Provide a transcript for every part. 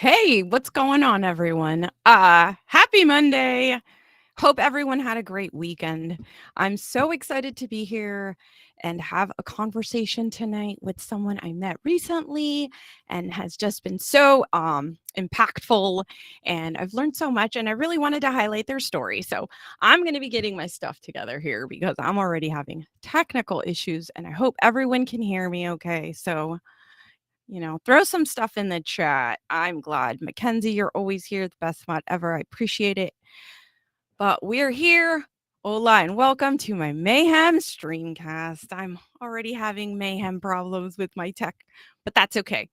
Hey, what's going on, everyone? Happy Monday. Hope everyone had a great weekend. I'm so excited to be here and have a conversation tonight with someone I met recently and has just been so impactful, and I've learned so much and I really wanted to highlight their story. So, I'm going to be getting my stuff together here because I'm already having technical issues and I hope everyone can hear me okay. So, throw some stuff in the chat. I'm glad. Mackenzie, you're always here. The best mod ever. I appreciate it. But we're here. Hola and welcome to my Mayhem streamcast. I'm already having mayhem problems with my tech, but that's okay.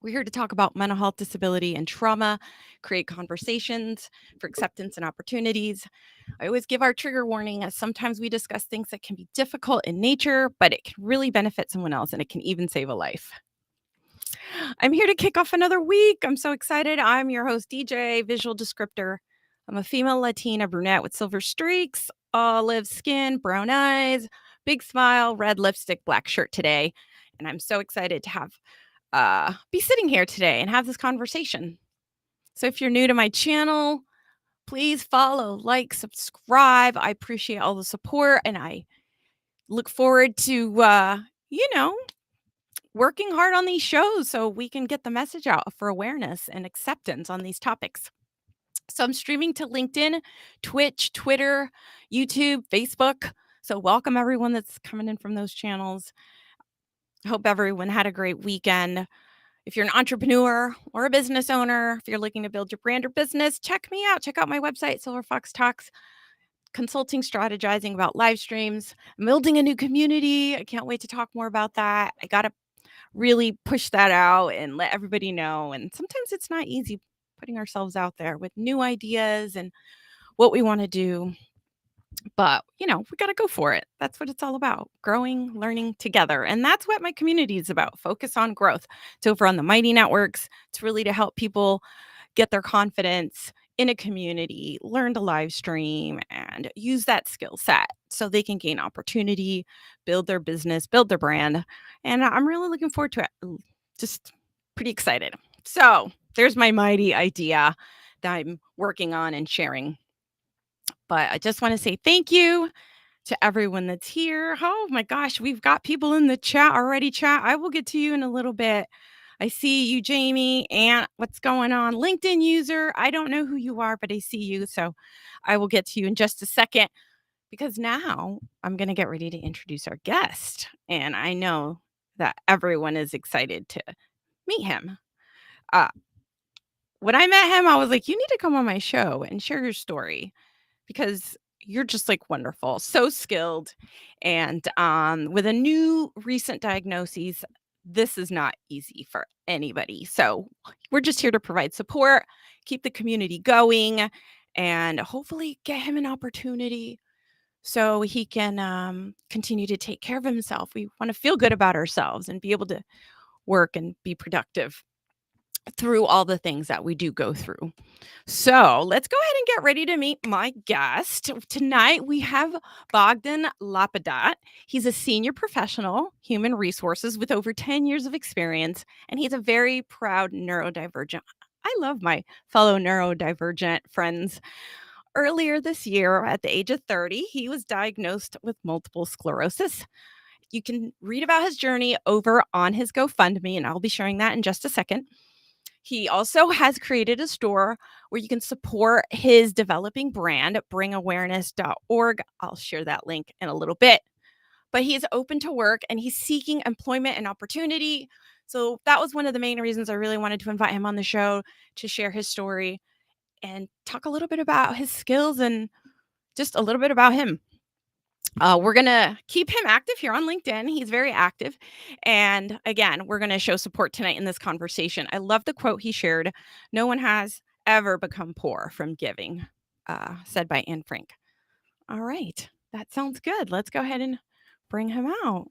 We're here to talk about mental health, disability, and trauma, create conversations for acceptance and opportunities. I always give our trigger warning as sometimes we discuss things that can be difficult in nature, but it can really benefit someone else and it can even save a life. I'm here to kick off another week. I'm so excited. I'm your host, DJ, visual descriptor. I'm a female Latina brunette with silver streaks, olive skin, brown eyes, big smile, red lipstick, black shirt today. And I'm so excited to have be sitting here today and have this conversation. So if you're new to my channel, please follow, like, subscribe. I appreciate all the support and I look forward to working hard on these shows so we can get the message out for awareness and acceptance on these topics. So I'm streaming to LinkedIn, Twitch, Twitter, YouTube, Facebook. So welcome everyone that's coming in from those channels. I hope everyone had a great weekend. If you're an entrepreneur or a business owner, if you're looking to build your brand or business, check me out. Check out my website, Silver Fox Talks, consulting, strategizing about live streams. I'm building a new community. I can't wait to talk more about that. I got to really push that out and let everybody know. And sometimes it's not easy putting ourselves out there with new ideas and what we want to do. But, we got to go for it. That's what it's all about, growing, learning together. And that's what my community is about, focus on growth. It's over on the Mighty Networks. It's really to help people get their confidence in a community, learn to live stream, and use that skill set so they can gain opportunity, build their business, build their brand. And I'm really looking forward to it. Just pretty excited. So there's my mighty idea that I'm working on and sharing. But I just want to say thank you to everyone that's here. Oh my gosh, we've got people in the chat already. Chat, I will get to you in a little bit. I see you, Jamie, and what's going on? LinkedIn user. I don't know who you are, but I see you. So I will get to you in just a second because now I'm going to get ready to introduce our guest. And I know that everyone is excited to meet him. Uh, when I met him, I was like, you need to come on my show and share your story because you're just like wonderful, so skilled. And with a new recent diagnosis, this is not easy for anybody. So we're just here to provide support, keep the community going, and hopefully get him an opportunity so he can continue to take care of himself. We want to feel good about ourselves and be able to work and be productive through all the things that we do go through. So let's go ahead and get ready to meet my guest. Tonight we have Bogdan Lapadat. He's a senior professional, human resources with over 10 years of experience, and he's a very proud neurodivergent. I love my fellow neurodivergent friends. Earlier this year, at the age of 30, he was diagnosed with multiple sclerosis. You can read about his journey over on his GoFundMe, and I'll be sharing that in just a second. He also has created a store where you can support his developing brand at bringawareness.org. I'll share that link in a little bit. But he is open to work and he's seeking employment and opportunity. So that was one of the main reasons I really wanted to invite him on the show to share his story and talk a little bit about his skills and just a little bit about him. We're going to keep him active here on LinkedIn. He's very active. And again, we're going to show support tonight in this conversation. I love the quote he shared. No one has ever become poor from giving, said by Anne Frank. All right. That sounds good. Let's go ahead and bring him out.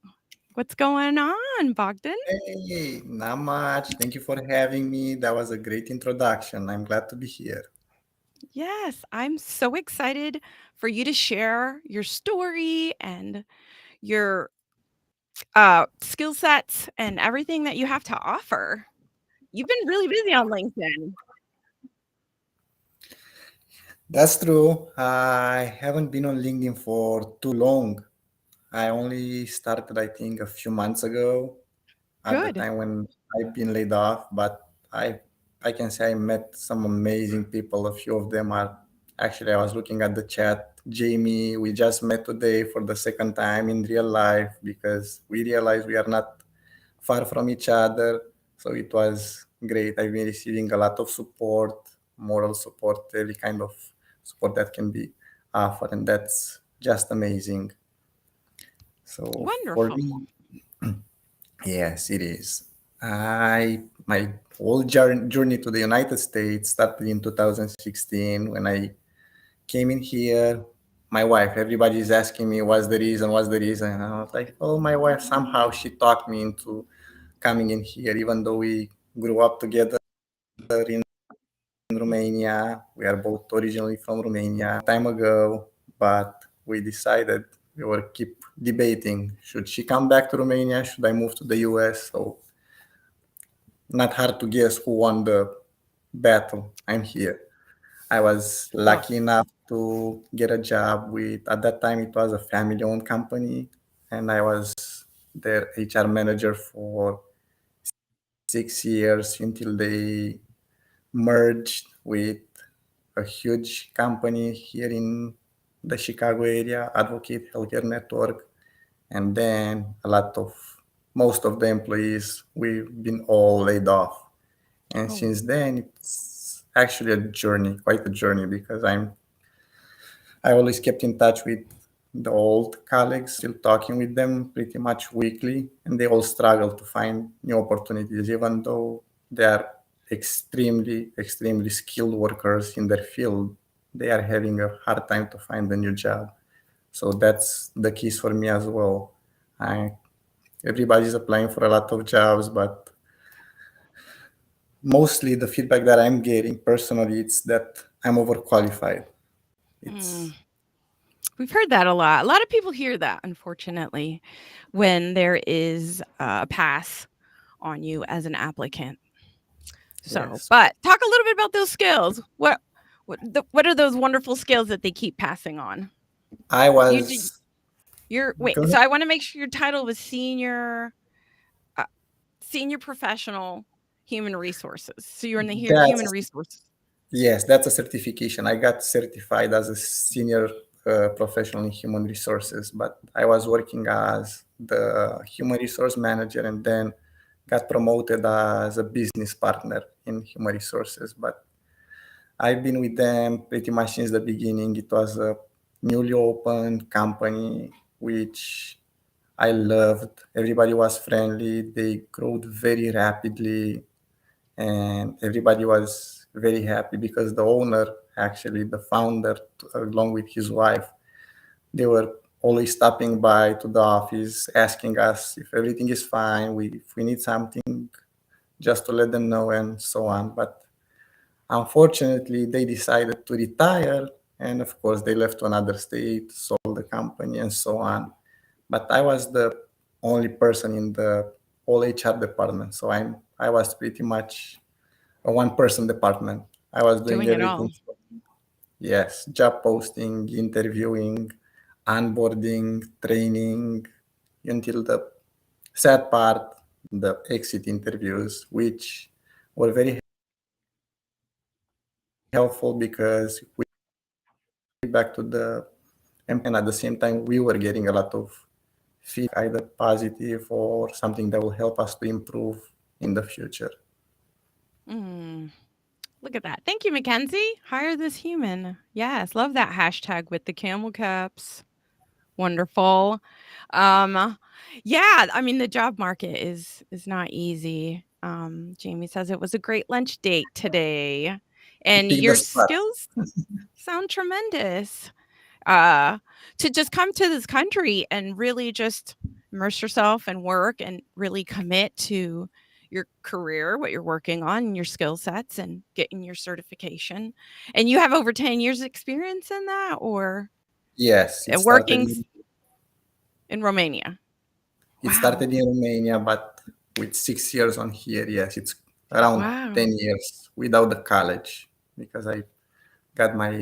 What's going on, Bogdan? Hey, not much. Thank you for having me. That was a great introduction. I'm glad to be here. Yes, I'm so excited for you to share your story and your skill sets and everything that you have to offer. You've been really busy on LinkedIn. That's true. I haven't been on LinkedIn for too long. I only started, I think, a few months ago at the Good. time when I've been laid off, but I can say I met some amazing people. A few of them are actually, I was looking at the chat. Jamie, we just met today for the second time in real life because we realized we are not far from each other. So it was great. I've been receiving a lot of support, moral support, every kind of support that can be offered, and that's just amazing. So for Wonderful. me, yes, it is. My whole journey to the United States started in 2016 when I came in here. My wife, everybody is asking me what's the reason, what's the reason, and I was like, oh, my wife somehow she talked me into coming in here, even though we grew up together in Romania. We are both originally from Romania time ago, but we decided we will keep debating. Should she come back to Romania? Should I move to the US? So not hard to guess who won the battle. I'm here. I was Well, lucky enough to get a job with, at that time, it was a family owned company, and I was their HR manager for 6 years until they merged with a huge company here in the Chicago area, Advocate Healthcare Network. And then most of the employees, we've been all laid off. And oh, since then, it's actually a journey, quite a journey, because I always kept in touch with the old colleagues, still talking with them pretty much weekly, and they all struggle to find new opportunities, even though they are extremely, extremely skilled workers in their field. They are having a hard time to find a new job. So that's the keys for me as well. I, everybody's applying for a lot of jobs, but mostly the feedback that I'm getting personally, it's that I'm overqualified. mm, It's we've heard that a lot. A lot of people hear that, unfortunately, when there is a pass on you as an applicant. So, yes. but talk a little bit about those skills. What are those wonderful skills that they keep passing on? I You did was your wait. Go ahead. So I want to make sure your title was uh, senior professional human resources. So you're in the human That's resources. yes, that's a certification. I got certified as a senior professional in human resources, but I was working as the human resource manager and then got promoted as a business partner in human resources. But I've been with them pretty much since the beginning. It was a newly opened company, which I loved. Everybody was friendly. They grew very rapidly, and everybody was very happy because the owner, actually the founder, along with his wife, they were always stopping by to the office asking us if everything is fine, if we need something, just to let them know and so on. But unfortunately they decided to retire, and of course they left to another state, sold the company and so on. But I was the only person in the whole HR department, so I was pretty much a one person department. I was doing Doing it everything. all. Yes, job posting, interviewing, onboarding, training, until the sad part, the exit interviews, which were very helpful because we back to the and at the same time we were getting a lot of feedback, either positive or something that will help us to improve in the future. Mm, look at that. Thank you, Mackenzie. Hire this human. Yes, love that hashtag with the camel caps. Wonderful. Um, yeah, I mean the job market is not easy. Jamie says it was a great lunch date today, You and pick the your spot. skills sound tremendous. Uh, to just come to this country and really just immerse yourself and work and really commit to your career, what you're working on, and your skill sets, and getting your certification. And you have over 10 years experience in that, or Yes, working in Romania. it Wow. started in Romania, but with 6 years on here, yes, it's around Wow. 10 years without the college because I got my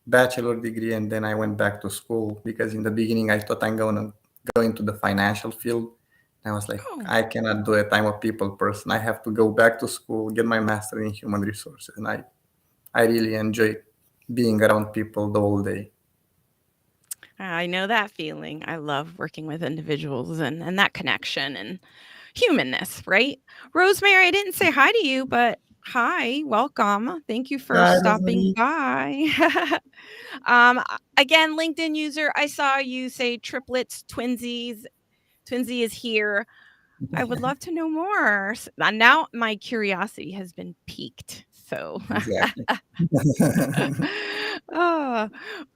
bachelor degree and then I went back to school because in the beginning I thought I'm going to go into the financial field. I was like, Oh. I cannot do it. I'm a people person. I have to go back to school, get my master in human resources. And I really enjoy being around people the whole day. I know that feeling. I love working with individuals and that connection and humanness, right? Rosemary, I didn't say hi to you, but hi, welcome. Thank you for Hi, stopping Rosemary. by. Again, LinkedIn user, I saw you say triplets, twinsies. Twinsy is here. I would love to know more. Now my curiosity has been piqued. So Exactly. Oh,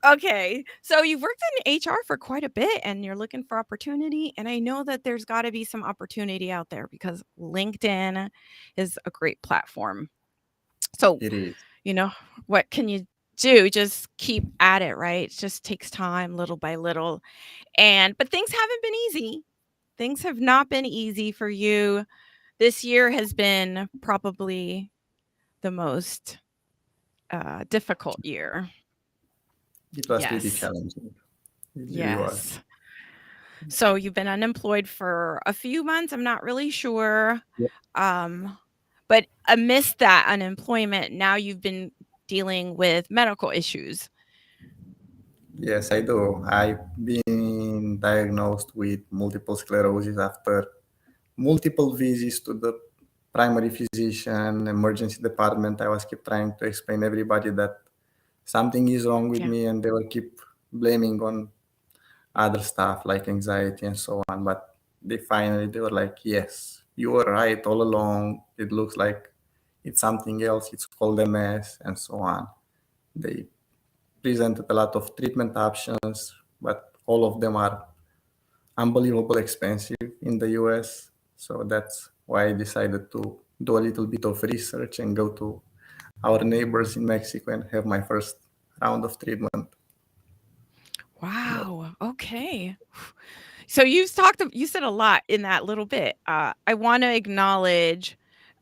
okay. So you've worked in HR for quite a bit and you're looking for opportunity. And I know that there's got to be some opportunity out there because LinkedIn is a great platform. So, It is. you know, what can you do? Just keep at it, right? It just takes time little by little. But things haven't been easy. Things have not been easy for you. This year has been probably the most difficult year. It was pretty Yes. challenging. It really was. Yes. So you've been unemployed for a few months. I'm not really sure. Yep. Um, but amidst that unemployment, now you've been dealing with medical issues. Yes, I do. I've been diagnosed with multiple sclerosis after multiple visits to the primary physician, emergency department. I was keep trying to explain everybody that something is wrong with Yeah. me, and they will keep blaming on other stuff like anxiety and so on. But they were like, "Yes, you were right all along. It looks like it's something else. It's called MS and so on." They presented a lot of treatment options, but all of them are unbelievable expensive in the US. So that's why I decided to do a little bit of research and go to our neighbors in Mexico and have my first round of treatment. But Wow. Okay. So you said a lot in that little bit. I want to acknowledge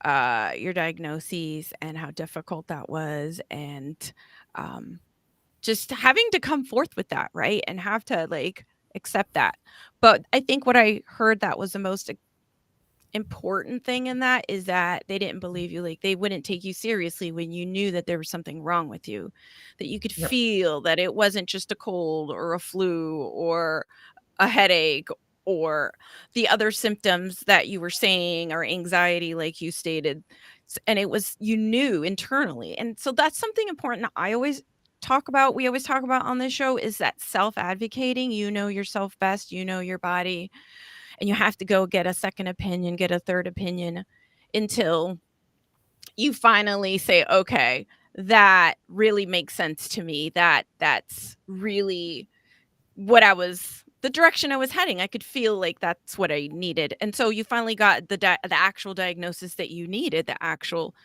your diagnoses and how difficult that was, and um, just having to come forth with that, right? And have to like accept that. But I think what I heard that was the most important thing in that is that they didn't believe you. Like they wouldn't take you seriously when you knew that there was something wrong with you, that you could yep, feel that it wasn't just a cold or a flu or a headache or the other symptoms that you were saying or anxiety like you stated. And it was you knew internally. And so that's something important I always talk about we always talk about on this show is that self advocating. You know yourself best, you know your body, and you have to go get a second opinion, get a third opinion until you finally say, okay, that really makes sense to me. That's really what I was the direction I was heading. I could feel like that's what I needed. And so you finally got the actual diagnosis that you needed, the actual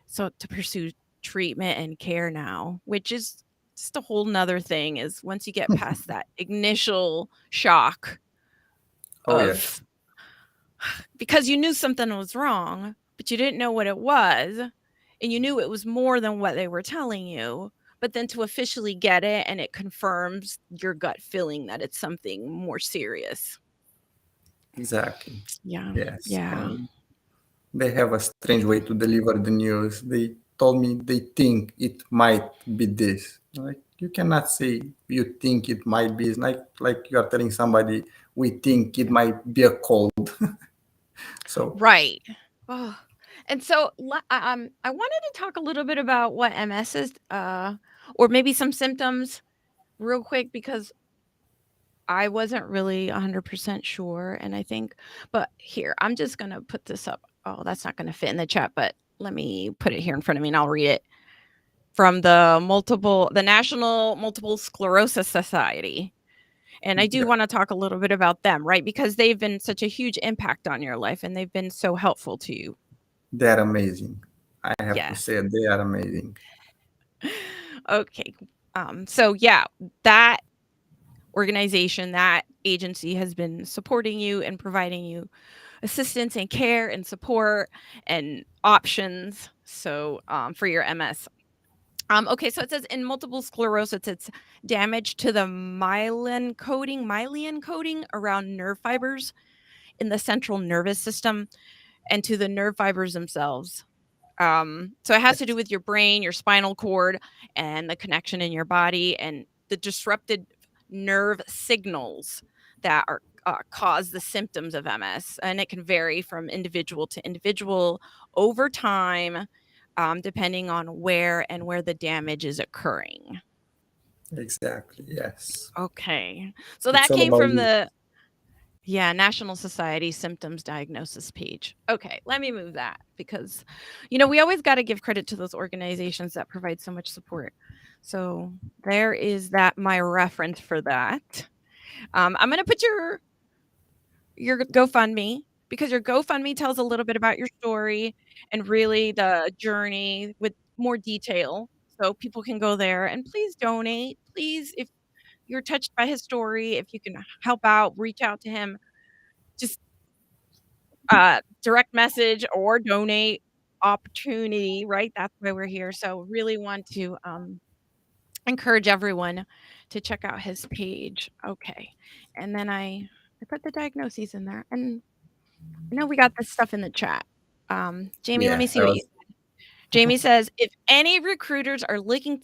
so to pursue treatment and care now, which is just a whole nother thing is once you get past that initial shock oh yes, of because you knew something was wrong, but you didn't know what it was, and you knew it was more than what they were telling you. But then to officially get it and it confirms your gut feeling that it's something more serious. exactly. Yeah. Yes, Yeah. and they have a strange way to deliver the news. They told me they think it might be this. Like you cannot say you think it might be. It's like you are telling somebody we think it might be a cold. So Right. Oh. And so I wanted to talk a little bit about what MS is or maybe some symptoms real quick because I wasn't really 100% sure, and I think but here, I'm just gonna put this up. Oh, that's not gonna fit in the chat, but let me put it here in front of me and I'll read it from the National Multiple Sclerosis Society. And I do yeah, wanna talk a little bit about them, right? Because they've been such a huge impact on your life and they've been so helpful to you. they are amazing. I have to Yes. say they are amazing. Okay. So yeah, that organization, that agency has been supporting you and providing you assistance and care and support and options. So for your MS. Okay, so it says in multiple sclerosis, it's damage to the myelin coating around nerve fibers in the central nervous system and to the nerve fibers themselves. So it has to do Yes, with your brain, your spinal cord, and the connection in your body and the disrupted nerve signals that are cause the symptoms of MS. And it can vary from individual to individual over time, depending on where the damage is occurring. exactly. Yes. Okay, so It's that all came about from you. the National Society Symptoms Diagnosis page. Okay, let me move that because, we always got to give credit to those organizations that provide so much support. So there is my reference for that. I'm gonna put your GoFundMe because your GoFundMe tells a little bit about your story and really the journey with more detail, so people can go there and please donate. Please, if you're touched by his story, if you can help out, reach out to him. Just direct message or donate opportunity, right? That's why we're here. So really want to encourage everyone to check out his page. Okay. And then I put the diagnoses in there. And I know we got this stuff in the chat. Jamie, let me Yeah, see what you Jamie says, if any recruiters are looking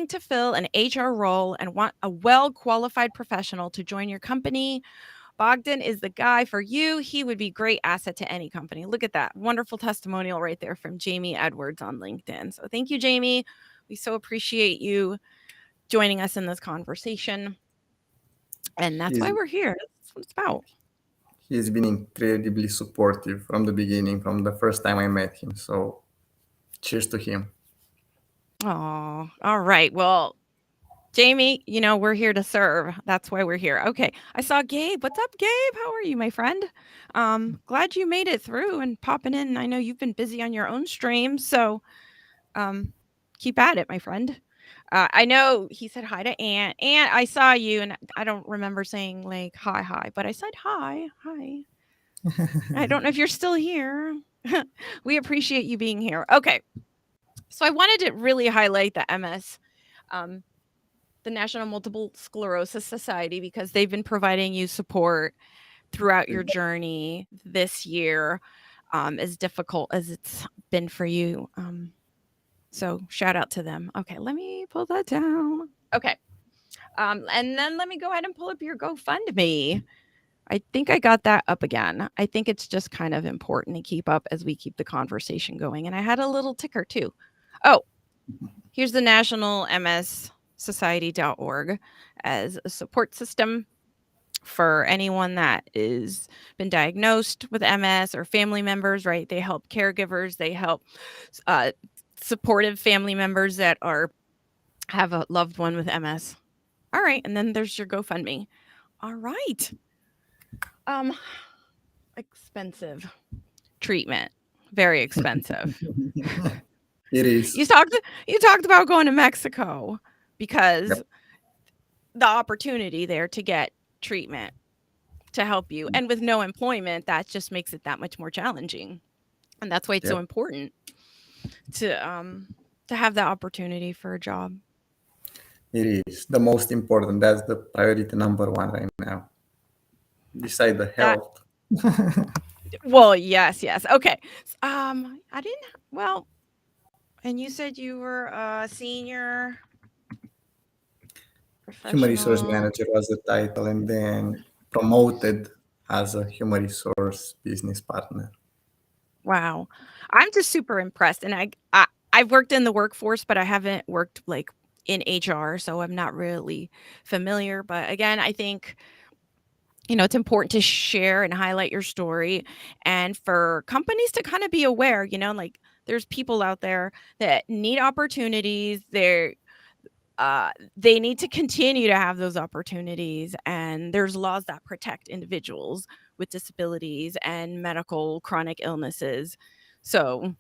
to fill an HR role and want a well-qualified professional to join your company, Bogdan is the guy for you. He would be great asset to any company. Look at that. Wonderful testimonial right there from Jamie Edwards on LinkedIn. So thank you, Jamie. We so appreciate you joining us in this conversation. And that's he's why we're here. That's what it's about. he's been incredibly supportive from the beginning, from the first time I met him. So cheers to him. Oh, all right. Well, Jamie, we're here to serve. That's why we're here. Okay. I saw Gabe. What's up, Gabe? How are you, my friend? Glad you made it through and popping in. I know you've been busy on your own stream, so um keep at it, my friend. I know he said hi to Aunt. Aunt, I saw you and I don't remember saying like hi, but I said hi. I don't know if you're still here. We appreciate you being here. Okay. So I wanted to really highlight the MS. Um, the National Multiple Sclerosis Society, because they've been providing you support throughout your journey this year, as difficult as it's been for you. So shout out to them. Okay, let me pull that down. Okay. And then let me go ahead and pull up your GoFundMe. I think I got that up again. I think it's just kind of important to keep up as we keep the conversation going. And I had a little ticker too. Oh, here's the National MS Society.org as a support system for anyone that is been diagnosed with MS or family members, right? They help caregivers, they help uh, supportive family members that have a loved one with MS. All right, and then there's your GoFundMe. All right. Um expensive treatment. Very expensive. It is. You talked you talked about going to Mexico because Yep. the opportunity there to get treatment to help you. And with no employment, that just makes it that much more challenging. And that's why it's so Yep. important to have that opportunity for a job. It is the most important. That's the priority number one right now, beside the That health. well, yes. Okay. I didn't well, and you said you were a senior Human resource professional. manager was the title, and then promoted as a human resource business partner. Wow. I'm just super impressed. And I've worked in the workforce, but I haven't worked like in HR, so I'm not really familiar. But again, I think it's important to share and highlight your story and for companies to kind of be aware, like there's people out there that need opportunities. They need to continue to have those opportunities, and there's laws that protect individuals with disabilities and medical chronic illnesses. So,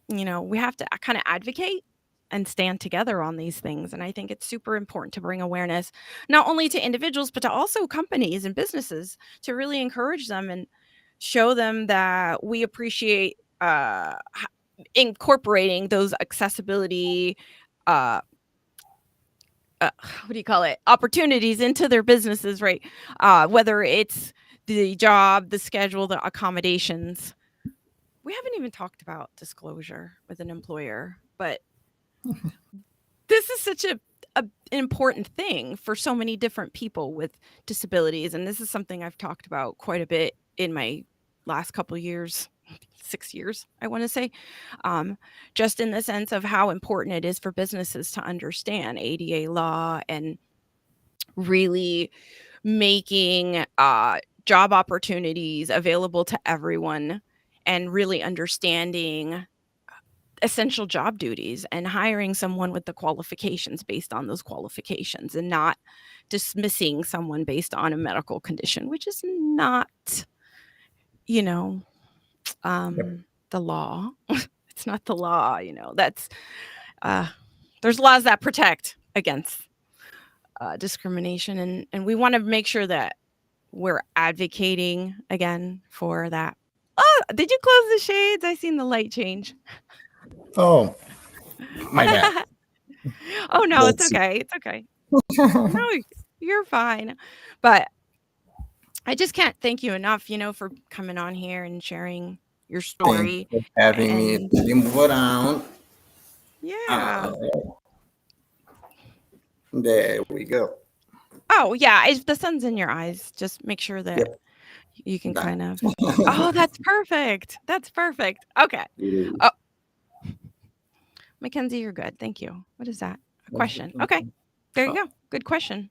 we have to kind of advocate and stand together on these things. And I think it's super important to bring awareness not only to individuals, but to also companies and businesses to really encourage them and show them that we appreciate incorporating those accessibility uh, what do you call it, opportunities into their businesses, right? Whether it's the job, the schedule, the accommodations. We haven't even talked about disclosure with an employer, but this is such an important thing for so many different people with disabilities, and this is something I've talked about quite a bit in my last couple years, 6 years, I want to say, just in the sense of how important it is for businesses to understand ADA law and really making job opportunities available to everyone and really understanding essential job duties and hiring someone with the qualifications based on those qualifications and not dismissing someone based on a medical condition, which is not, you know, Yep. the law. It's not the law, that's uh, there's laws that protect against discrimination, and we want to make sure that we're advocating again for that. Oh, did you close the shades? I seen the light change. Oh, my bad. Oh no, it's Let's see. okay. It's okay. No, you're fine. But I just can't thank you enough, for coming on here and sharing your Thank you story. for having me. And Let me move around. yeah. Uh, there we go. Oh yeah, if the sun's in your eyes, just make sure that Yep, you can done. kind of. Oh, that's perfect. That's perfect. Okay. Oh, Mackenzie, you're good. Thank you. What is that? A question. Okay. There you Oh, go. Good question.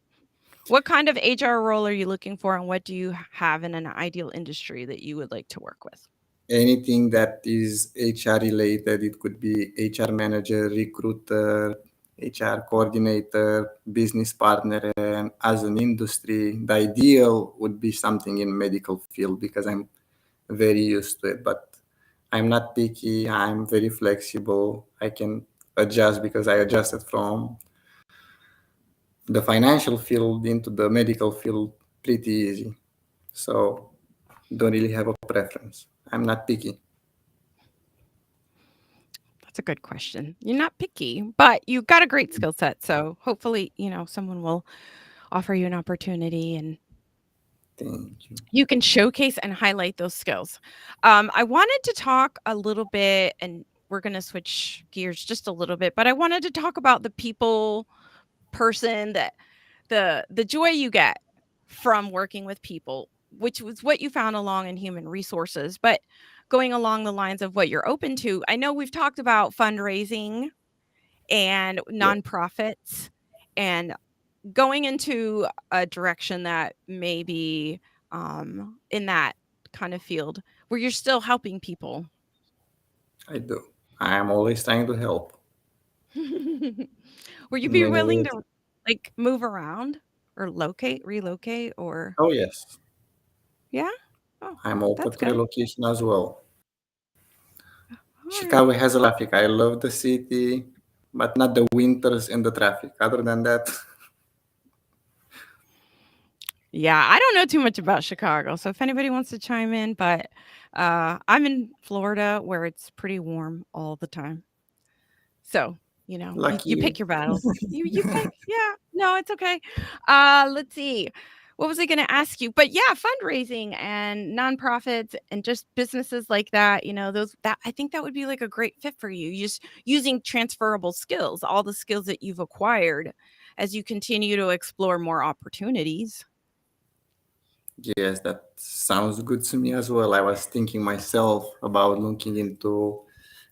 What kind of HR role are you looking for, and what do you have in an ideal industry that you would like to work with? anything that is HR related, it could be HR manager, recruiter, HR coordinator, business partner, and as an industry, the ideal would be something in medical field because I'm very used to it. But I'm not picky. I'm very flexible. I can adjust because I adjusted from the financial field into the medical field pretty easy. So don't really have a preference. I'm not picky. That's a good question. You're not picky, but you've got a great skill set. So hopefully, someone will offer you an opportunity and Thank you. you can showcase and highlight those skills. I wanted to talk a little bit, and we're going to switch gears just a little bit, but I wanted to talk about the people person that the joy you get from working with people, which was what you found along in human resources. But going along the lines of what you're open to, I know we've talked about fundraising and Yeah, nonprofits and going into a direction that maybe in that kind of field where you're still helping people. I do. I'm always trying to help Will you in be many willing ways. to like move around or relocate or Oh, yes. yeah? Oh, I'm open that's to good. relocation as well. All right. Chicago has a lot of traffic. I love the city, but not the winters and the traffic. Other than that, Yeah, I don't know too much about Chicago, so if anybody wants to chime in, but I'm in Florida where it's pretty warm all the time. So, lucky you you. pick your battles. You pick. Yeah. No, it's okay. Let's see. What was I going to ask you? But yeah, fundraising and nonprofits and just businesses like that, those that I think that would be like a great fit for you. Just using transferable skills, all the skills that you've acquired as you continue to explore more opportunities. Yes, that sounds good to me as well. I was thinking myself about looking into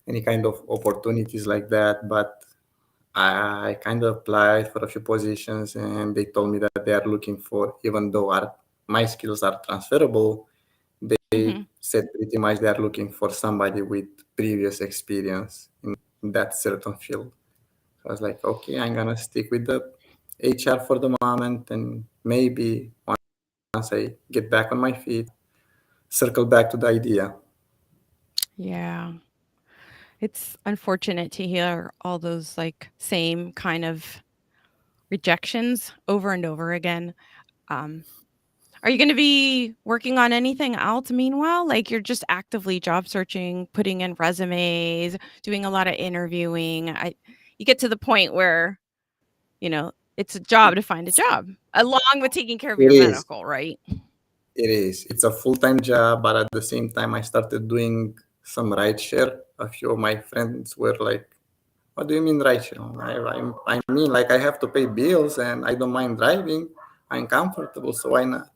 any kind of opportunities like that, but I kind of applied for a few positions and they told me that they are looking for, even though my skills are transferable, they Mhm. said pretty much they are looking for somebody with previous experience in that certain field. So I was like, okay, I'm gonna stick with the HR for the moment, and maybe once I get back on my feet, circle back to the idea. Yeah. It's unfortunate to hear all those, like, same kind of rejections over and over again. Um, are you gonna be working on anything else meanwhile? Like, you're just actively job searching, putting in resumes, doing a lot of interviewing. I You get to the point where, it's a job to find a job, along with taking care of It your is. medical, right? It is. It's a full-time job, but at the same time, I started doing some rideshare. A few of my friends were like, "What do you mean rideshare?" I mean, like I have to pay bills, and I don't mind driving. I'm comfortable, so why not?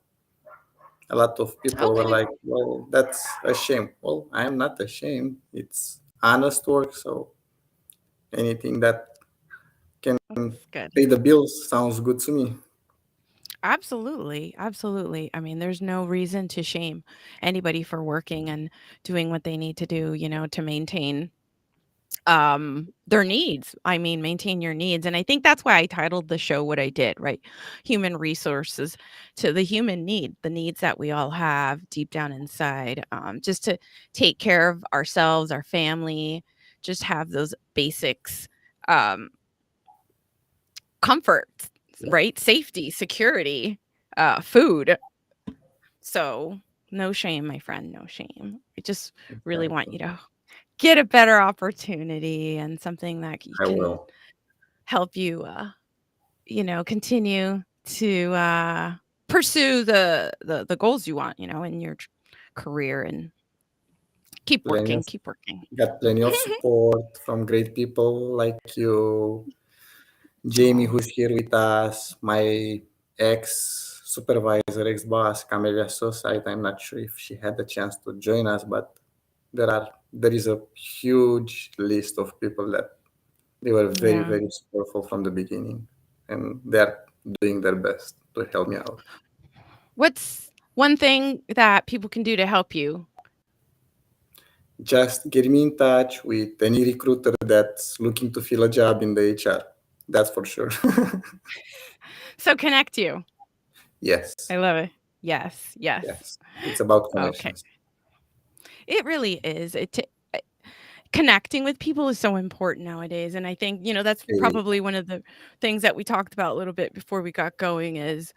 A lot of people were Okay, like, "Well, that's a shame." Well, I'm not ashamed. It's honest work, so anything that can that's good. pay the bills sounds good to me. Absolutely, absolutely. I mean, there's no reason to shame anybody for working and doing what they need to do, to maintain their needs. I mean, maintain your needs. And I think that's why I titled the show what I did, right? Human resources to the human need, the needs that we all have deep down inside, just to take care of ourselves, our family, just have those basics, um, comfort, Yeah, right? Safety, security, food. So no shame, my friend, no shame. I just really want exactly. you to get a better opportunity and something that you I can will. help you, continue to pursue the goals you want, in your career and keep Plenty working, of keep working. got plenty of support from great people like you, Jamie, Oh, who's here with us, my ex supervisor, ex boss, Camelia Society. I'm not sure if she had the chance to join us, but there is a huge list of people that they were very, yeah. very supportful from the beginning, and they're doing their best to help me out. What's one thing that people can do to help you? Just get me in touch with any recruiter that's looking to fill a job in the HR. That's for sure. So connect you. Yes, I love it. Yes, yes. yes. It's about Okay. connections. It really is. Connecting with people is so important nowadays, and I think, that's It is. probably one of the things that we talked about a little bit before we got going is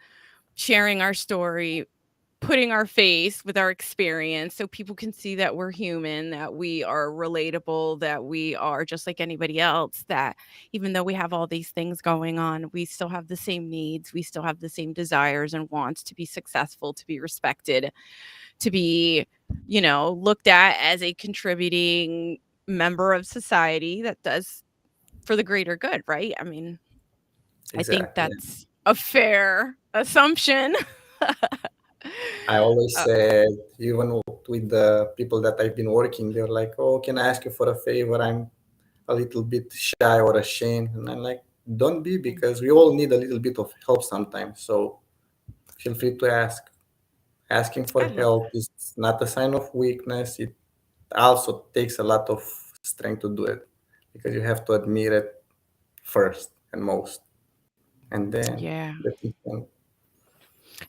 sharing our story, putting our face with our experience so people can see that we're human, that we are relatable, that we are just like anybody else, that even though we have all these things going on, we still have the same needs, we still have the same desires and wants to be successful, to be respected, to be, looked at as a contributing member of society that does for the greater good, right? I mean, I think Exactly. that's a fair assumption. I always Uh, said, even with the people that I've been working, they're like, "Oh, can I ask you for a favor? I'm a little bit shy or ashamed." And I'm like, "Don't be, because we all need a little bit of help sometimes. So feel free to ask. Asking for I love help is not a sign of weakness. It also takes a lot of strength to do it, because you have to admit it first and most, and then Yeah. the thing can.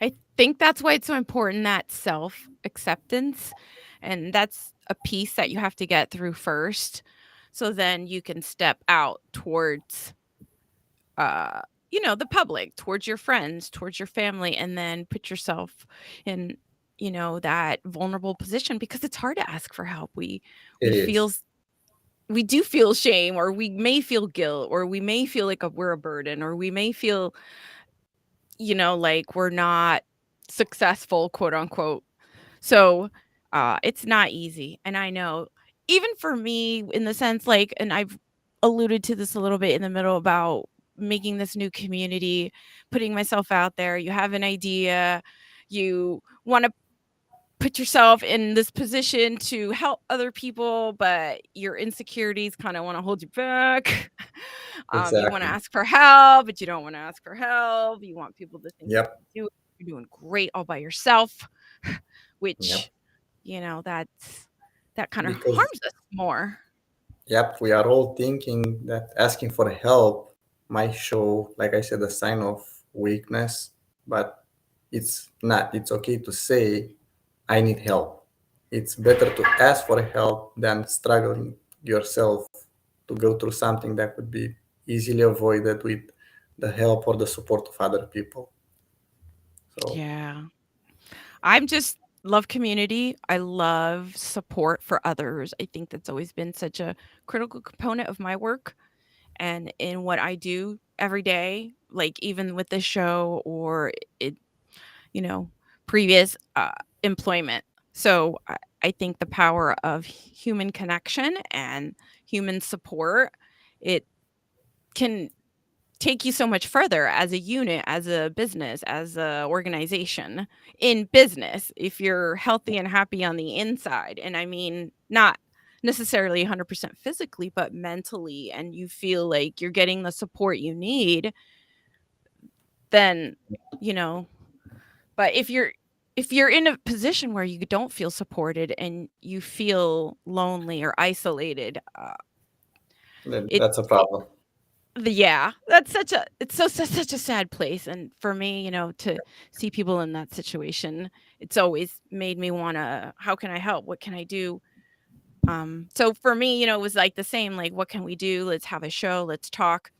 I think that's why it's so important, that self-acceptance, and that's a piece that you have to get through first, so then you can step out towards, uh, the public, towards your friends, towards your family, and then put yourself in, that vulnerable position because it's hard to ask for help. We It feel is. s we do feel shame, or we may feel guilt, or we may feel like we're a burden, or we may feel, like we're not successful, quote unquote. So, it's not easy. And I know even for me in the sense like, and I've alluded to this a little bit in the middle about making this new community, putting myself out there. You have an idea, you want to put yourself in this position to help other people, but your insecurities kind of want to hold you back. You want to Exactly. ask for help, but you don't want to ask for help. You want people to think you Yep. can do it. You're doing great all by yourself, which, Yep. that kind of Because harms us more. yep, we are all thinking that asking for help might show, like I said, a sign of weakness, but it's not. It's okay to say, "I need help." It's better to ask for help than struggling yourself to go through something that could be easily avoided with the help or the support of other people. So Yeah. I'm just love community. I love support for others. I think that's always been such a critical component of my work and in what I do every day, like even with this show or it, you know, previous employment. So I think the power of human connection and human support, it can take you so much further as a unit, as a business, as a organization. In business, if you're healthy and happy on the inside, and I mean not necessarily 100% physically, but mentally, and you feel like you're getting the support you need, then, you know, but if you're in a position where you don't feel supported and you feel lonely or isolated, it that's a problem. yeah, that's such a it's so such a sad place, and for me, to see people in that situation, it's always made me wanna, "How can I help? What can I do?" So for me, it was, like, the same, like, "What can we do? Let's have a show, let's talk,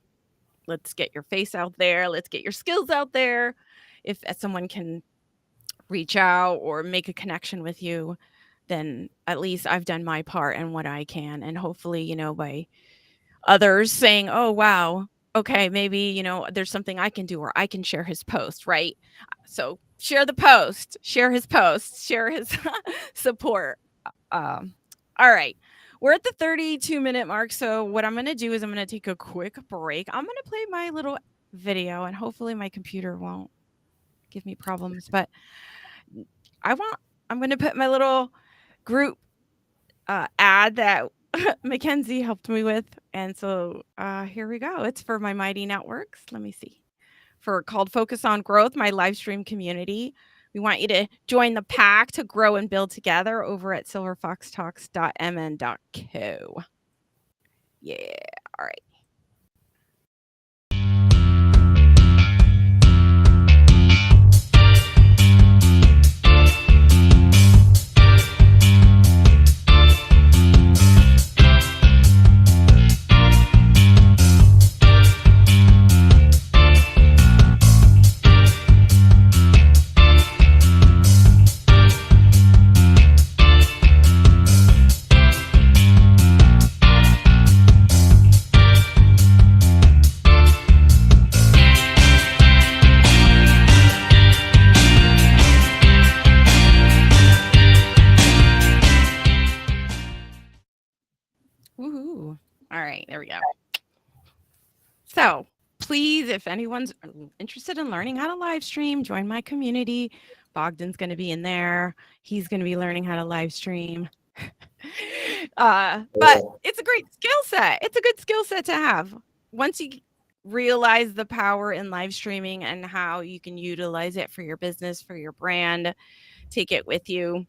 let's get your face out there, let's get your skills out there." If someone can reach out or make a connection with you, then at least I've done my part and what I can, and hopefully, by others saying, "Oh, wow. Okay, maybe, there's something I can do or I can share his post," right? So, share the post, share his post, share his support. Um, all right. We're at the 32-minute mark, so what I'm gonna do is I'm gonna take a quick break. I'm gonna play my little video, and hopefully my computer won't give me problems, but I want I'm gonna put my little group ad that Mackenzie helped me with. And so here we go. It's for my Mighty Networks. Let me see. For called Focus on Growth, my live stream community. We want you to join the pack to grow and build together over at silverfoxtalks.mn.co. Yeah. All right. Woohoo. All right. There we go. So please, if anyone's interested in learning how to live stream, join my community. Bogdan's going to be in there. He's going to be learning how to live stream. But Oh, it's a great skill set. It's a good skill set to have. Once you realize the power in live streaming and how you can utilize it for your business, for your brand, take it with you,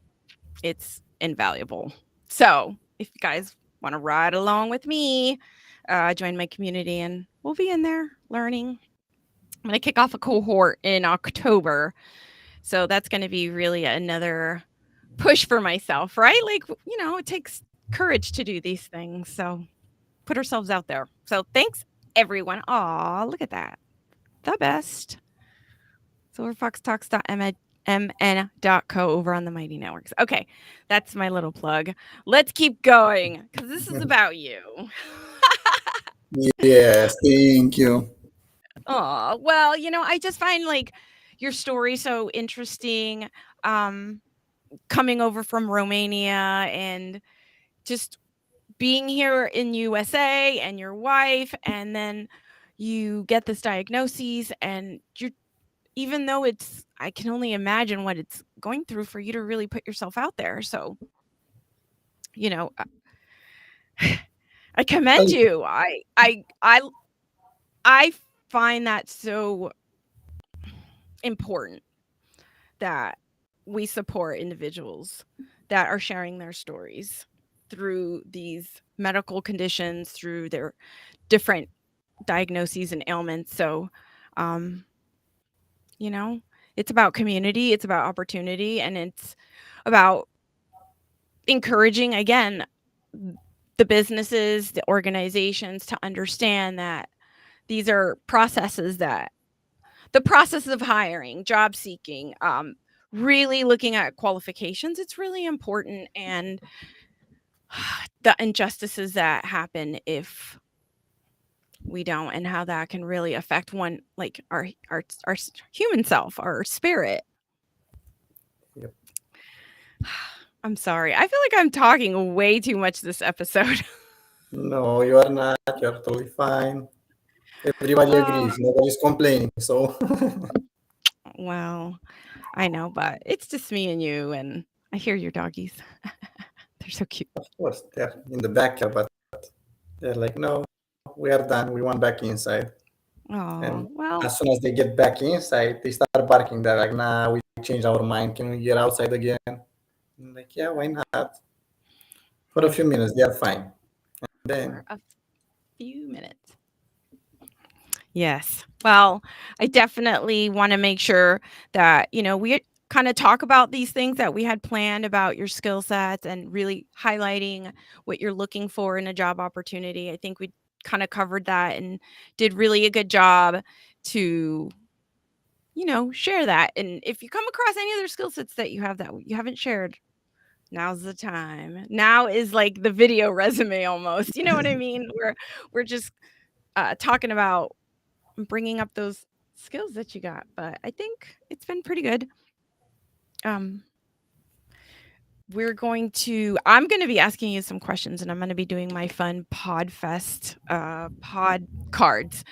it's invaluable. So if you guys want to ride along with me, join my community and we'll be in there learning. I'm going to kick off a cohort in October. So that's going to be really another push for myself, right? Like, it takes courage to do these things. So put ourselves out there. So thanks, everyone. Aw, look at that. The best. silverfoxtalks.mn.co over on the Mighty Networks. Okay, that's my little plug. Let's keep going because this is about you. yes, thank you. Oh, well, I just find like your story so interesting. Coming over from Romania and just being here in USA and your wife, and then you get this diagnosis, and you're even though I can only imagine what it's going through for you to really put yourself out there. So, you know, I commend you. I find that so important that we support individuals that are sharing their stories through these medical conditions, through their different diagnoses and ailments. So, um, you know, it's about community, it's about opportunity, and it's about encouraging again the businesses, the organizations to understand that these are processes that the process of hiring, job seeking, really looking at qualifications, it's really important. And the injustices that happen if we don't, and how that can really affect one, like our human self, our spirit. Yep. I'm sorry. I feel like I'm talking way too much this episode. No, you are not. You're totally fine. Everybody Oh, agrees. Nobody's complaining. So, well, I know, but it's just me and you, and I hear your doggies. They're so cute. of course, they're in the backyard, but they're like, no, we are done. We want back inside. Oh, And well, as soon as they get back inside, they start barking. They're like, nah, we changed our mind. Can we get outside again? I'm like, yeah, why not? For a few yeah, minutes, they are fine. for Then, a few minutes. Yes. Well, I definitely want to make sure that, we kind of talk about these things that we had planned about your skill sets and really highlighting what you're looking for in a job opportunity. I think we kind of covered that and did really a good job to, share that. And if you come across any other skill sets that you have that you haven't shared, now's the time. Now is like the video resume almost. You know what I mean? We're just talking about bringing up those skills that you got, but I think it's been pretty good. Um, I'm going to be asking you some questions, and I'm going to be doing my fun Podfest pod cards.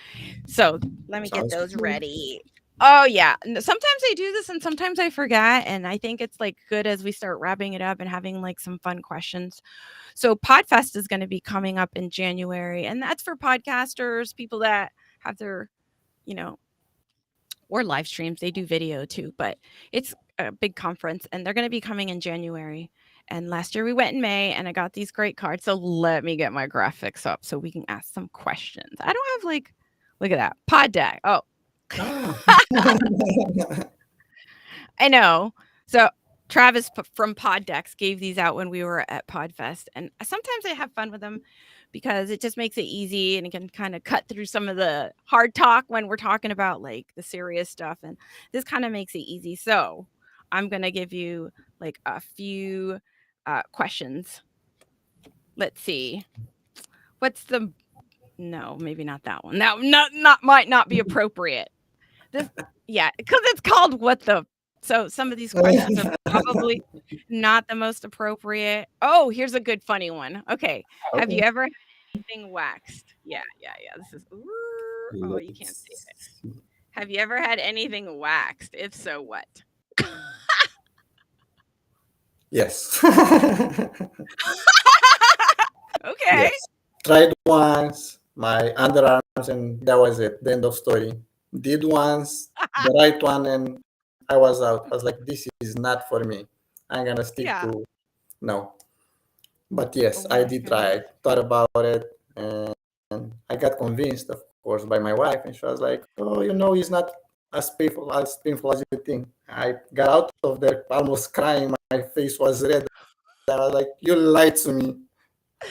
So let me get sounds those good. ready. Oh yeah. Sometimes I do this and sometimes I forget. And I think it's like good as we start wrapping it up and having like some fun questions. So Podfest is going to be coming up in January, and that's for podcasters, people that have their, you know, or live streams. They do video too, but it's a big conference and they're going to be coming in January. And last year we went in May and I got these great cards. So let me get my graphics up so we can ask some questions. I don't have like, look at that pod deck. Oh, Ah. I know. So Travis from Poddex gave these out when we were at Podfest, and sometimes I have fun with them because it just makes it easy and it can kind of cut through some of the hard talk when we're talking about like the serious stuff, and this kind of makes it easy. So I'm gonna give you like a few questions. Let's see. What's the no, maybe not that one. That not might not be appropriate. This yeah, because it's called "What the" so some of these questions are probably not the most appropriate. Oh, here's a good funny one. Okay. Have you Okay. ever had anything waxed? Yeah, yeah, yeah. This is oh, you can't see Let's it. see. Have you ever had anything waxed? If so, what? Yes. Okay. Yes. Tried once, my underarms, and that was it. The end of story. Did once, the right one, and I was out. I was like, this is not for me. I'm gonna stick Yeah. to no. But Oh yes, I my did try. goodness. Thought about it, and I got convinced, of course, by my wife, and she was like, "Oh, it's not as painful as you think." I got out of there almost crying. My face was red. I was like, "You lied to me.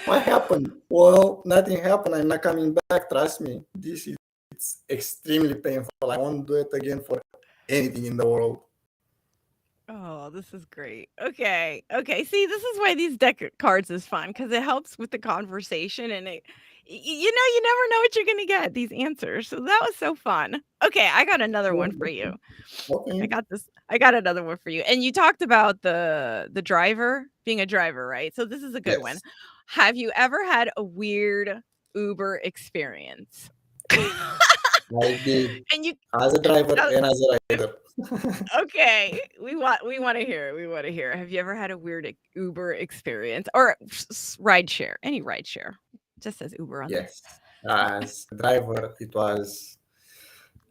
What happened?" Well, nothing happened. I'm not coming back. Trust me. This is it's extremely painful. I won't do it again for anything in the world. Oh, this is great. Okay. Okay. See, this is why these deck cards is fun because it helps with the conversation and you never know what you're going to get these answers. So that was so fun. Okay. I got another one for you. Okay. I got another one for you. And you talked about the driver being a driver, right? So this is a good one. Yes, Have you ever had a weird Uber experience? I did And you as a driver uh, and as a rider. Okay, we want to hear it. We want to hear. Have you ever had a weird Uber experience or ride share? Any ride share? Just says Uber on there. Yes, as a driver, it was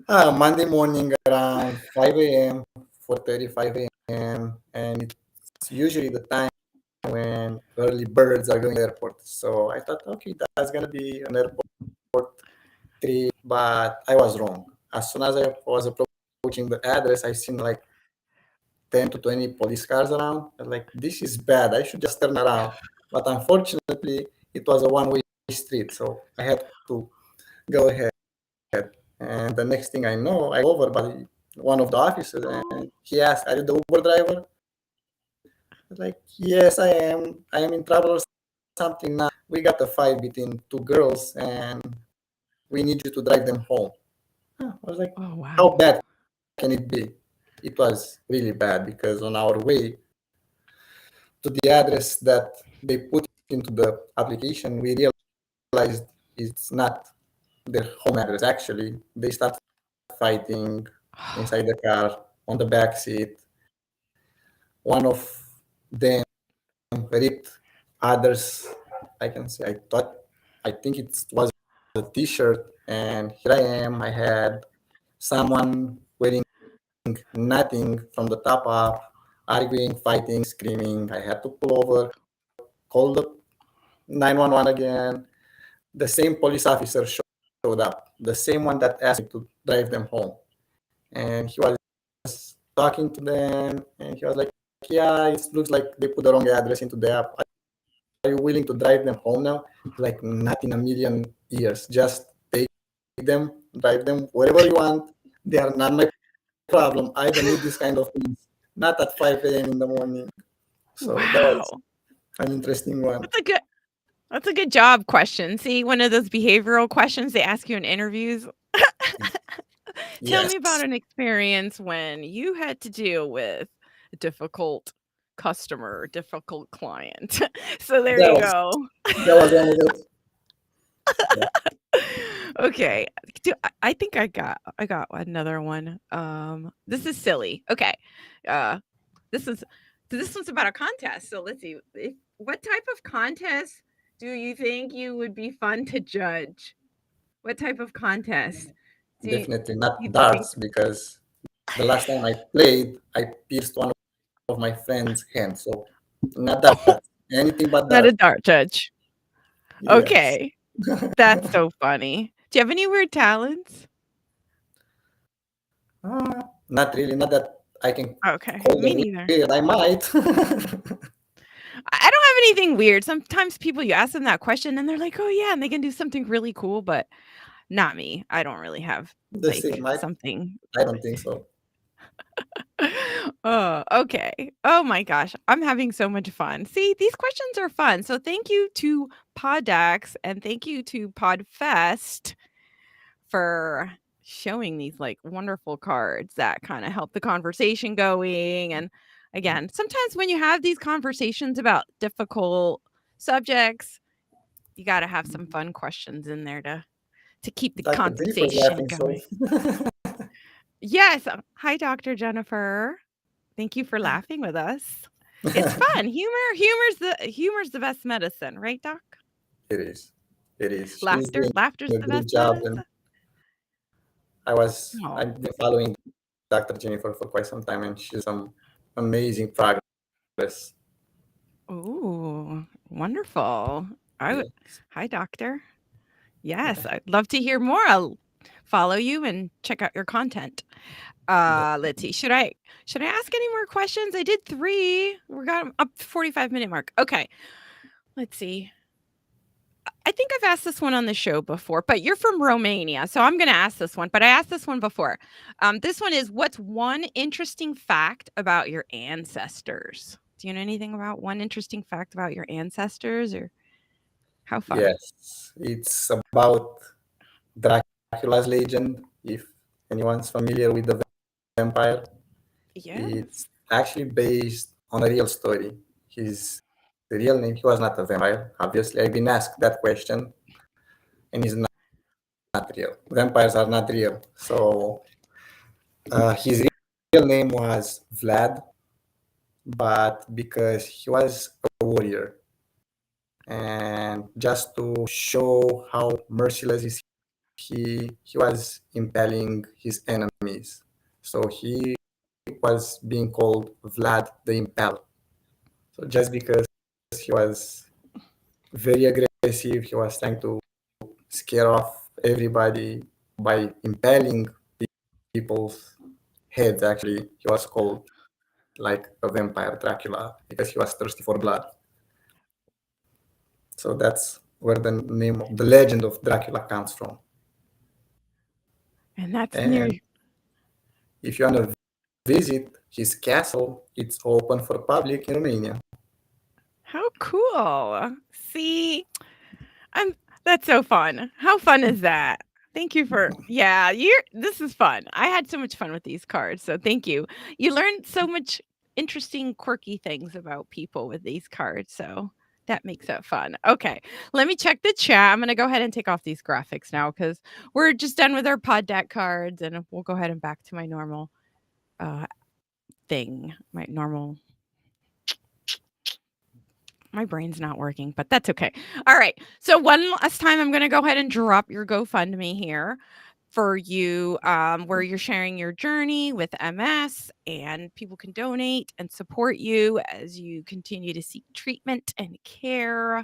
Monday morning around 5 a.m., 4:35 a.m., and it's usually the time when early birds are going to the airport. So I thought, okay, that's gonna be an airport trip, but I was wrong. As soon as I was approaching the address, I seen like 10 to 20 police cars around. I was like, this is bad. I should just turn around. But unfortunately, it was a one-way street. So I had to go ahead. And the next thing I know, I go over by one of the officers Oh, and he asked, "Are you the Uber driver?" I was like, "Yes, I am. I am in trouble or something now. We got a fight between two girls and we need you to drive them home." Huh. I was like, oh "How wow. bad can it be?" It was really bad because on our way to the address that they put into the application, we realized it's not their home address. Actually, they start fighting inside the car on the back seat. One of them ripped others. I can say I think it was a T-shirt, and here I am. I had someone wearing nothing from the top up, arguing, fighting, screaming. I had to pull over, call the 911 again. The same police officer showed up, the same one that asked me to drive them home. And he was talking to them, and he was like, "Yeah, it looks like they put the wrong address into the app. Are you willing to drive them home now?" Like, not in a million years. Just take them, drive them wherever you want. They are not my problem. I don't need this kind of things. Not at 5 a.m. in the morning. So that was Wow. an interesting one. That's a good that's a good job question. See, one of those behavioral questions they ask you in interviews. Tell me about Yes, an experience when you had to deal with a difficult customer, difficult client. So there that you was go. that was one of it. Yeah, Okay. I think I got another one. This is silly. Okay. Uh this is this one's about a contest. So let's see. What type of contest do you think you would be fun to judge? What type of contest do definitely not you think? darts because the last time I played, I pierced one of my friend's hand. So not that. Anything but Not that. a dart judge. Yes. Okay. That's so funny. Do you have any weird talents? Not really. Not that I can Okay. call Me them neither. weird. I might. I don't have anything weird. Sometimes people, you ask them that question and they're like, "Oh yeah," and they can do something really cool, but not me. I don't really have The like same. something. I don't think so. Oh, okay. Oh my gosh. I'm having so much fun. See, these questions are fun. So thank you to Podax and thank you to Podfest for showing these like wonderful cards that kind of help the conversation going. And again, sometimes when you have these conversations about difficult subjects, you got to have some fun questions in there to keep the Dr. Jennifer's conversation laughing, so going. Yes. Hi, Dr. Jennifer. Thank you for laughing with us. It's fun. Humor's the best medicine, right, doc? it is. It is. She's Laughter doing laughter's a the great best job, and medicine. Oh. I've been following Dr. Jennifer for quite some time, and she's some amazing progress. Ooh, wonderful. I would Yes. Hi, doctor. Yes, I'd love to hear more. I'll follow you and check out your content. Let's see. Should I ask any more questions? I did 3. We got up to 45-minute mark. Okay. Let's see. I think I've asked this one on the show before, but you're from Romania, so I'm going to ask this one. But I asked this one before. This one is, what's one interesting fact about your ancestors? Do you know anything about one interesting fact about your ancestors, or how far? Yes. It's about Dracula's legend. If anyone's familiar with the vampire, Yes. it's actually based on a real story. His real name, he was not a vampire. Obviously, I've been asked that question, and he's not real. Vampires are not real. So his real name was Vlad, but because he was a warrior, and just to show how merciless is he was impaling his enemies. So he was being called Vlad the Impaler. So just because he was very aggressive, he was trying to scare off everybody by impaling people's heads. Actually, he was called like a vampire Dracula because he was thirsty for blood. So that's where the name of the legend of Dracula comes from. And that's near. And if you want to visit his castle, it's open for public in Romania. How cool. See, I'm that's so fun. How fun is that? Thank you for yeah, you're this is fun. I had so much fun with these cards, so thank you. You learned so much interesting, quirky things about people with these cards, so that makes it fun. Okay, let me check the chat. I'm gonna go ahead and take off these graphics now because we're just done with our pod deck cards, and we'll go ahead and back to my normal thing, my normal my brain's not working, but that's okay. All right. So one last time, I'm going to go ahead and drop your GoFundMe here for you, where you're sharing your journey with MS, and people can donate and support you as you continue to seek treatment and care.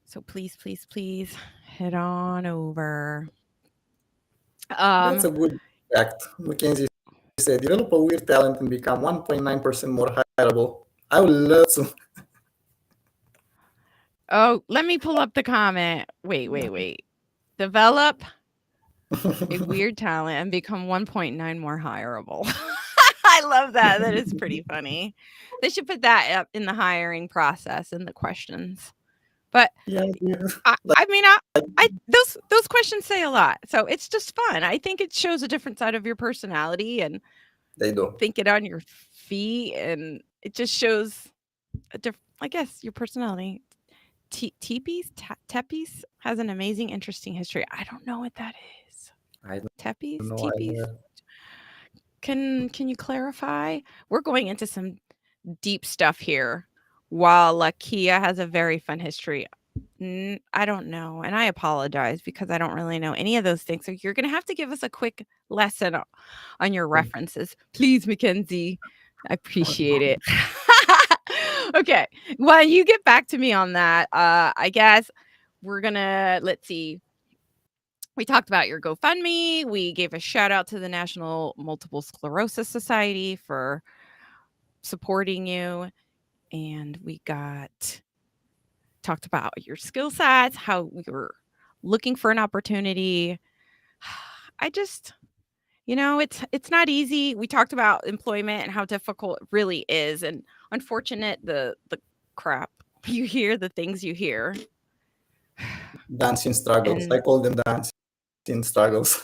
So please, please, please head on over. That's a good fact. Mackenzie said, develop a weird talent and become 1.9% more hireable. I would love to. Oh, let me pull up the comment. Wait. Develop a weird talent and become 1.9 more hireable. I love that. That is pretty funny. They should put that up in the hiring process in the questions. But Yeah, I mean, those questions say a lot. So it's just fun. I think it shows a different side of your personality and they do. thinking on your feet, and it just shows a different, I guess, your personality. Tepes has an amazing, interesting history. I don't know what that is. I don't Tepes, know teepees. either. Can you clarify? We're going into some deep stuff here. While Lakia has a very fun history, I don't know, and I apologize because I don't really know any of those things. So you're going to have to give us a quick lesson on your references, please, Mackenzie. I appreciate it. Okay, well, you get back to me on that. I guess we're gonna let's see. We talked about your GoFundMe. We gave a shout out to the National Multiple Sclerosis Society for supporting you. And we talked about your skill sets, how you're looking for an opportunity. I just, it's not easy. We talked about employment and how difficult it really is, and unfortunate the crap you hear, the things you hear. Dancing struggles. And I call them dancing struggles.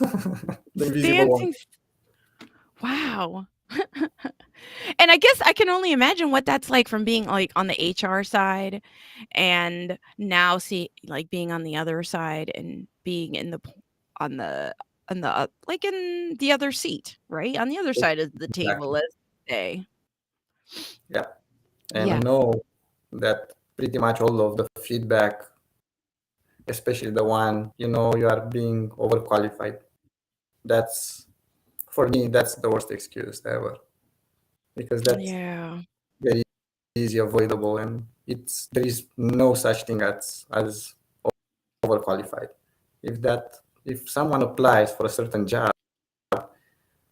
The invisible one. dancing. Wow. And I guess I can only imagine what that's like from being like on the HR side and now being on the other side and being on the like in the other seat, right? On the other side of the table, Exactly. let's say. Yeah. And I Yeah. know that pretty much all of the feedback, especially the one, you are being overqualified. That's, for me, that's the worst excuse ever. Because that's Yeah. very easy avoidable, and there is no such thing as overqualified. If someone applies for a certain job,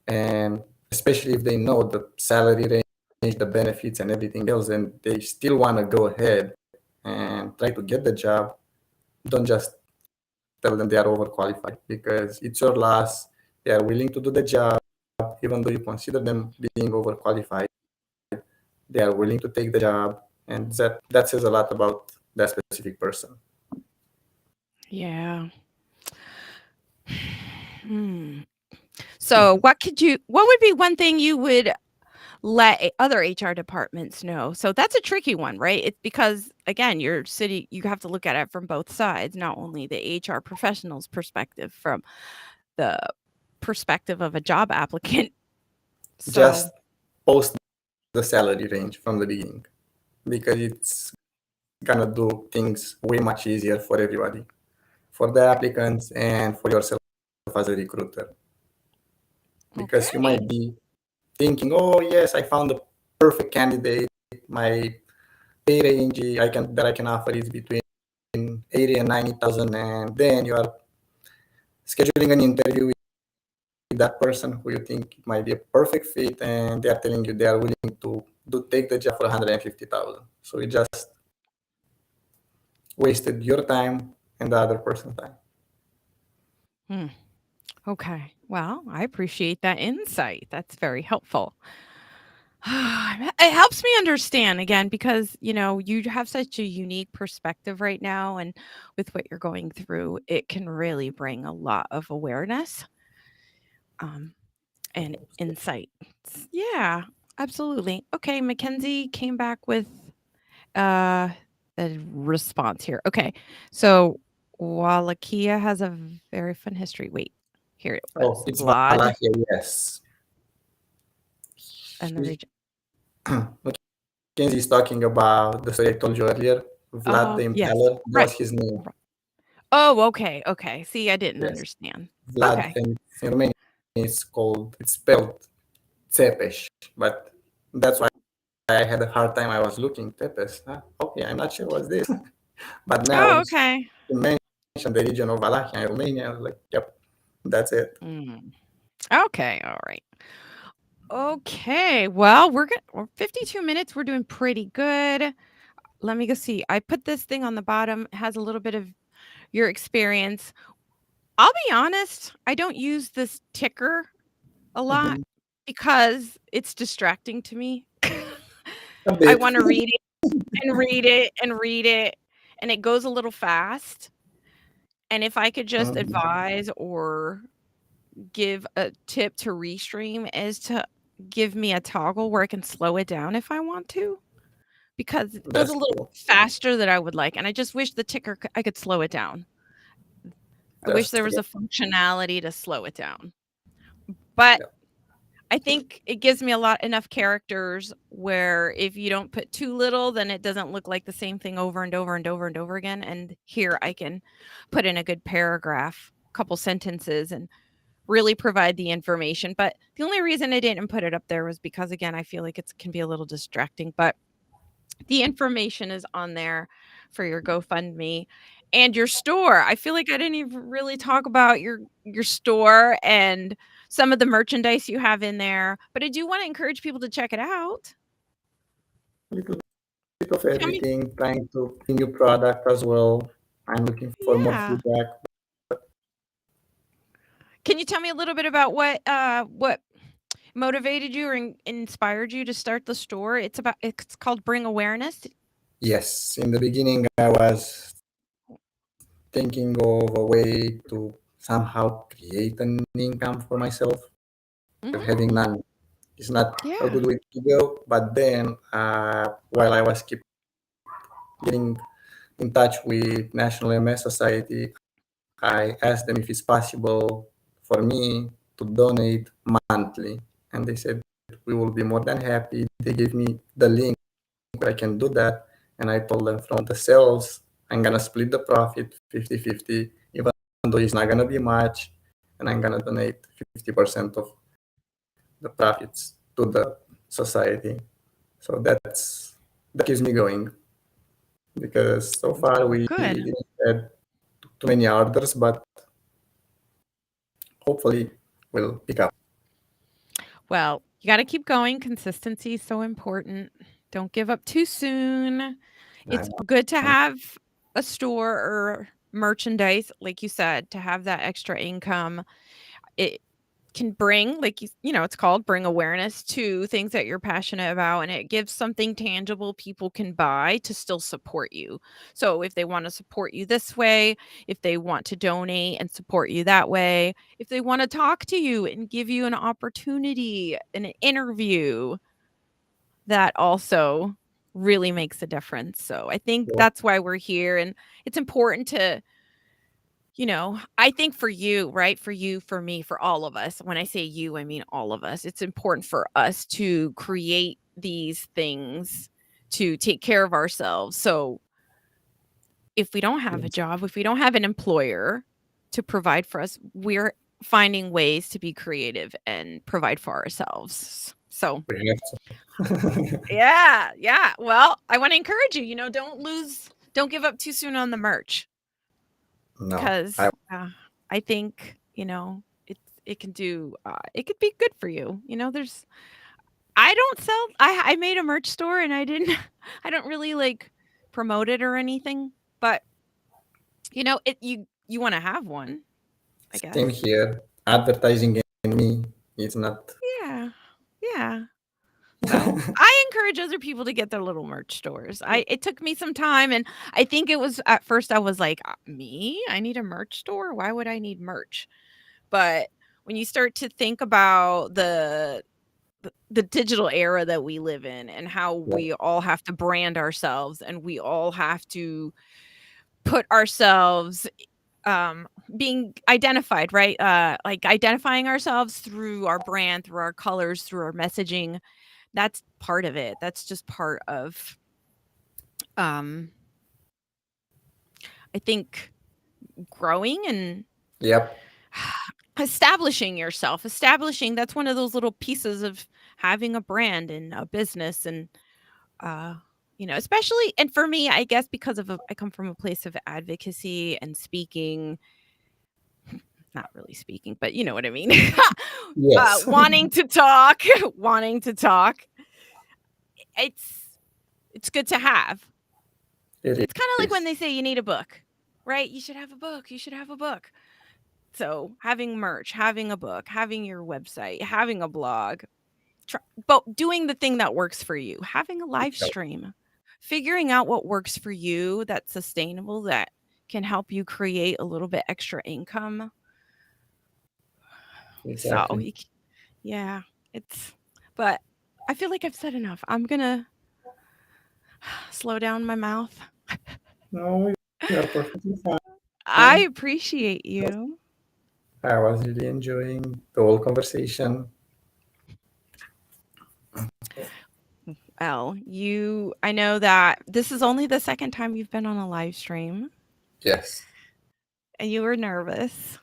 and especially if they know the salary range, the benefits, and everything else, and they still want to go ahead and try to get the job, don't just tell them they are overqualified, because it's your loss. They are willing to do the job, even though you consider them being overqualified. They are willing to take the job, and that says a lot about that specific person. Yeah. Hmm. So, what would be one thing you would let other HR departments know? So that's a tricky one, right? It's because again, you have to look at it from both sides, not only the HR professional's perspective, from the perspective of a job applicant. So, Just post the salary range from the beginning, because it's gonna do things way much easier for everybody, for the applicants and for yourself as a recruiter. Because you okay. might be thinking, oh yes, I found the perfect candidate. My pay range I can offer is between 80 and 90,000, and then you are scheduling an interview with that person who you think might be a perfect fit, and they are telling you they are willing to take the job for 150,000. So it just wasted your time and the other person's time. Hmm. Okay. Well, I appreciate that insight. That's very helpful. It helps me understand again because, you have such a unique perspective right now. And with what you're going through, it can really bring a lot of awareness um, and insight. Yeah, absolutely. Okay. Mackenzie came back with uh, a response here. Okay. So, Wallachia has a very fun history. Wait, here it Oh, was. it's Vlad Valakia, yes. and the He, region. Mackenzie is talking about the story I told you earlier. Vlad Oh, the yes. Impaler, that Right. was his name. Oh, okay, okay. See, I didn't Yes. understand. Vlad, Okay. and in Romanian it's spelled Țepeș, but that's why I had a hard time. I was looking Tepes. Huh? Okay, I'm not sure what's this, but now Oh, when okay. you mentioned the region of Valahia in Romania, I was like, yep, that's it. Mm. Okay, all right. Okay, well, we're 52 minutes. We're doing pretty good. Let me go see. I put this thing on the bottom. It has a little bit of your experience. I'll be honest, I don't use this ticker a lot Mhm. because it's distracting to me. A I bit. want to read it and read it and read it, and it goes a little fast. And if I could just Mhm. advise or give a tip to Restream is to give me a toggle where I can slow it down if I want to, because it goes a That's little true. faster than I would like, and I just wish the ticker I could slow it down. I wish That's there was true. a functionality to slow it down. But Yeah. I think it gives me enough characters where if you don't put too little, then it doesn't look like the same thing over and over and over and over again. And here I can put in a good paragraph, couple sentences, and really provide the information. But the only reason I didn't put it up there was because again, I feel like it can be a little distracting, but the information is on there for your GoFundMe and your store. I feel like I didn't even really talk about your store and some of the merchandise you have in there, but I do want to encourage people to check it out. A little bit of Tell me, everything, trying to new product as well. I'm looking for more yeah. feedback. Can you tell me a little bit about what motivated you or inspired you to start the store? It's called Bring Awareness. Yes, in the beginning, I was thinking of a way to somehow create an income for myself. Having Mm, none is not a yeah. good way to go. But then, while I was keep getting in touch with National MS Society, I asked them if it's possible for me to donate monthly, and they said we will be more than happy. They gave me the link where I can do that, and I told them from the sales, I'm gonna split the profit 50-50, even though it's not gonna be much, and I'm gonna donate 50% of the profits to the society. So that keeps me going because so far Well, we good. didn't had too many orders, but hopefully we'll pick up. Well, you got to keep going. Consistency is so important. Don't give up too soon. I It's good to have a store or merchandise, like you said, to have that extra income. It can bring, like it's called bring awareness to things that you're passionate about, and it gives something tangible people can buy to still support you. So if they want to support you this way, if they want to donate and support you that way, if they want to talk to you and give you an opportunity, an interview, that also really makes a difference. So I think so that's why we're here, and it's important to I think for you, right? For you, for me, for all of us. When I say you, I mean all of us. It's important for us to create these things to take care of ourselves. So if we don't have a yes, job, if we don't have an employer to provide for us, we're finding ways to be creative and provide for ourselves. So we have to. yeah, yeah. Well, I want to encourage you, don't give up too soon on the merch. No, Because, I think, it could be good for you. There's I don't sell I made a merch store and I didn't I don't really, like, promote it or anything, but You wanna have one, I Same guess. here. Advertising in me is not. Yeah. Yeah. So, I encourage other people to get their little merch stores. I It took me some time, and I think it was at first I was like, Me? I need a merch store? Why would I need merch?" But when you start to think about the digital era that we live in and how Yeah, we all have to brand ourselves and we all have to put ourselves being identified, right? Like identifying ourselves through our brand, through our colors, through our messaging. That's part of it. That's just part of um I think growing and yep, establishing yourself. Establishing, that's one of those little pieces of having a brand and a business. And uh especially, and for me, I guess because I come from a place of advocacy and speaking, not really speaking, but you know what I mean. yes, Wanting to talk, wanting to talk. It's it's good to have. it It's kind of like when is. they say you need a book, right? You should have a book. You should have a book. So having merch, having a book, having your website, having a blog, but doing the thing that works for you, having a live stream, figuring out what works for you that's sustainable, that can help you create a little bit extra income. So, Exactly. yeah, it's, but I feel like I've said enough. I'm gonna slow down my mouth. No, you are perfectly I fine. appreciate you. I was really enjoying the whole conversation. Well, I know that this is only the second time you've been on a live stream Yes. and you were nervous,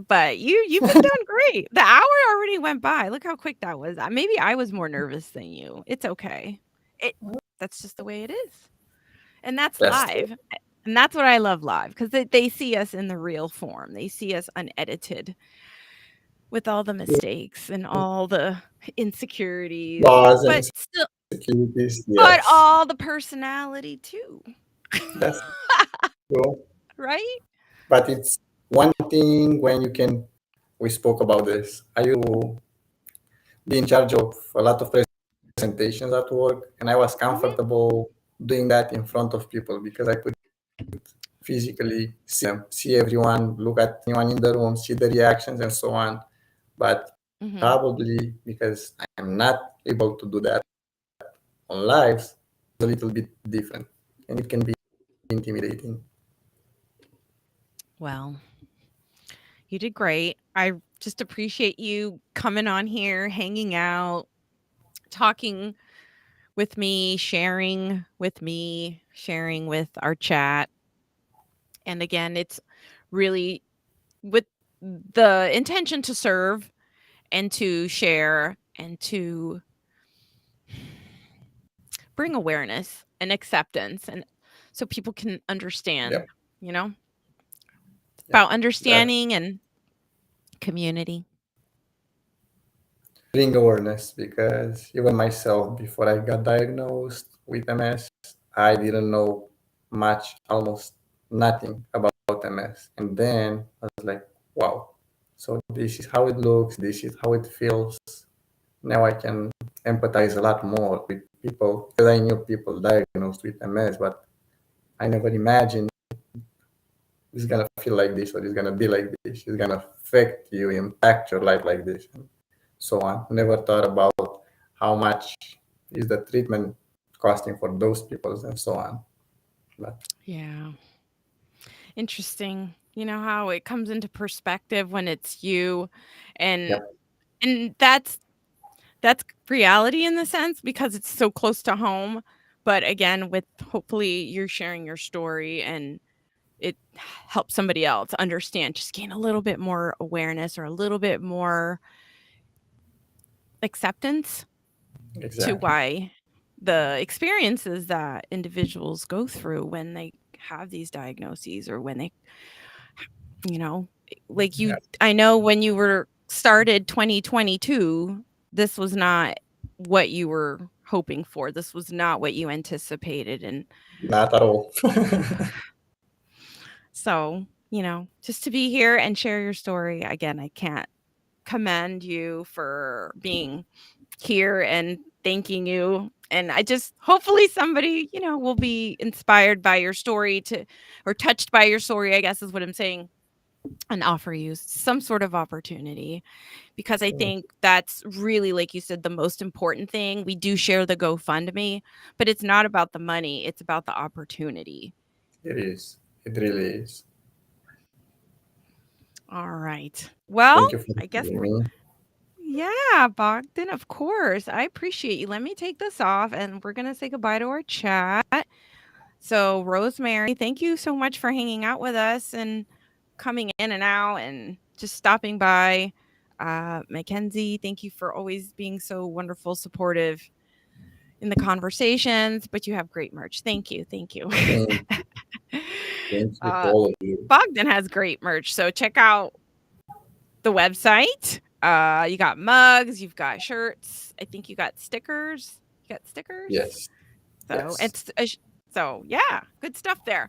but you've been doing great. The hour already went by. Look how quick that was. Maybe I was more nervous than you. It's okay. It That's just the way it is. And that's That's true. live. And that's what I love live, because they see us in the real form. They see us unedited with all the mistakes and all the insecurities, Laws and but still, insecurities, but yes. all the personality too. That's true. Right? But it's one thing when you can, we spoke about this. I used to be in charge of a lot of presentations at work, and I was Mhm. comfortable doing that in front of people because I could physically see them, see everyone, look at anyone in the room, see the reactions, and so on. But Mhm. probably because I'm not able to do that on lives, it's a little bit different, and it can be intimidating. Well, you did great. I just appreciate you coming on here, hanging out, talking with me, sharing with our chat. And again, it's really with the intention to serve and to share and to bring awareness and acceptance, and so people can understand, Yep. you know, about Yep. That understanding and community. bring awareness because even myself, before I got diagnosed with MS, I didn't know much, almost nothing about MS. And then I was like, wow, so this is how it looks, this is how it feels. Now I can empathize a lot more with people because I knew people diagnosed with MS, but I never imagined it's gonna feel like this or it's gonna be like this. It's gonna affect you, impact your life like this, and so on. Never thought about how much is the treatment costing for those people and so on. But Yeah. Interesting. You know how it comes into perspective when it's you, and yep, that's reality in the sense because it's so close to home. But again, with hopefully you're sharing your story and it helps somebody else understand, just gain a little bit more awareness or a little bit more acceptance to exactly. why the experiences that individuals go through when they have these diagnoses, or when they, you know, like Yeah, I know when you were started 2022, this was not what you were hoping for. This was not what you anticipated. And not at all. So, just to be here and share your story again, I can't commend you for being here and thanking you. And I just hopefully somebody, will be inspired by your story or touched by your story, I guess is what I'm saying, and offer you some sort of opportunity because I Thank think that's really, like you said, the most important thing. We do share the GoFundMe, but it's not about the money, it's about the opportunity. you. It is. It really is. All right. Well, Thank you for I guess having me. yeah, Bogdan, of course. I appreciate you. Let me take this off and we're going to say goodbye to our chat. So, Rosemary, thank you so much for hanging out with us and coming in and out and just stopping by. Mackenzie, thank you for always being so wonderful, supportive in the conversations, but you have great merch. Thank you. Thank you. Thank, thank you to uh, all of you. Bogdan has great merch. So, check out the website. You got mugs, you've got shirts. I think you got stickers. You got stickers. Yes. So Yes. it's so yeah, good stuff there.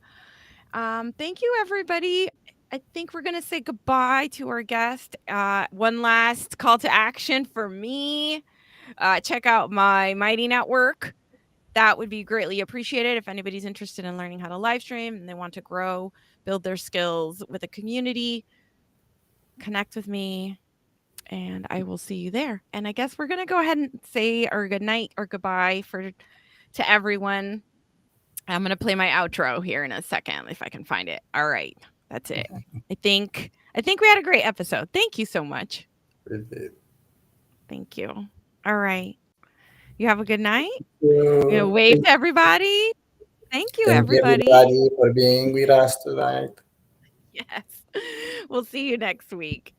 Thank you, everybody. I think we're gonna say goodbye to our guest. One last call to action for me. Check out my Mighty Network. That would be greatly appreciated if anybody's interested in learning how to live stream and they want to grow, build their skills with a community. Connect with me and I will see you there. And I guess we're gonna go ahead and say our good night or goodbye to everyone. I'm gonna play my outro here in a second if I can find it. All right, that's it. I think we had a great episode. Thank you so much. We did. Thank you. All right. You have a good night. So, Wave to everybody. Thank you, thank you, everybody. everybody, for being with us tonight. Yes. We'll see you next week.